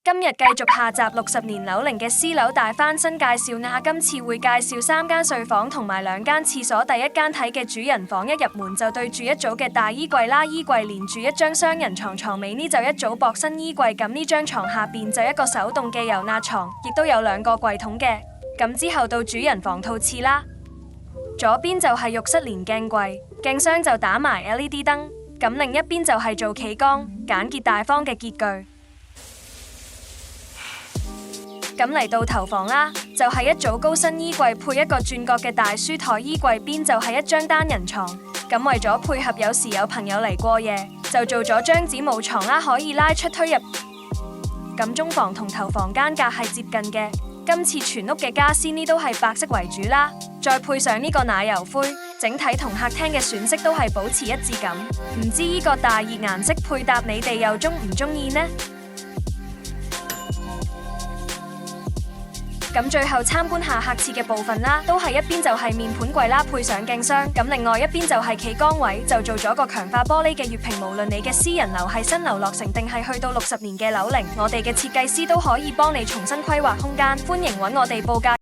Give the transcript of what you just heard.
今日繼續下集60年樓齡嘅私樓大翻新介紹啦，今次會介紹3間睡房同埋2間廁所。第一間睇嘅主人房，一入門就對住一組嘅大衣櫃啦，衣櫃連住一張雙人床，床尾呢就一組薄身衣櫃，咁呢張床下邊就一個手動嘅油壓床，亦都有2個櫃桶嘅。咁之後到主人房套廁啦，左邊就係浴室連鏡櫃，鏡箱就打埋 LED 燈，咁另一邊就係做企缸，簡潔大方嘅潔具。咁嚟到頭房啦，就係一組高身衣櫃配一個轉角嘅大書台，衣櫃邊就係一張單人床。咁為咗配合有時有朋友嚟過夜，就做咗張子母床啦，可以拉出推入。咁中房同頭房間隔係接近嘅。今次全屋嘅家私呢都係白色為主啦，再配上呢個奶油灰，整體同客廳嘅選色都係保持一致感。唔知呢個大熱顏色配搭你哋又中唔中意呢？咁最後參觀下客廁嘅部分啦，都係一邊就係面盤櫃啦，配上鏡箱，咁另外一邊就係企缸位，就做咗個強化玻璃嘅月屏。無論你嘅私人樓係新樓落成定係去到60年嘅樓齡，我哋嘅設計師都可以幫你重新規劃空間。歡迎揾我哋報價。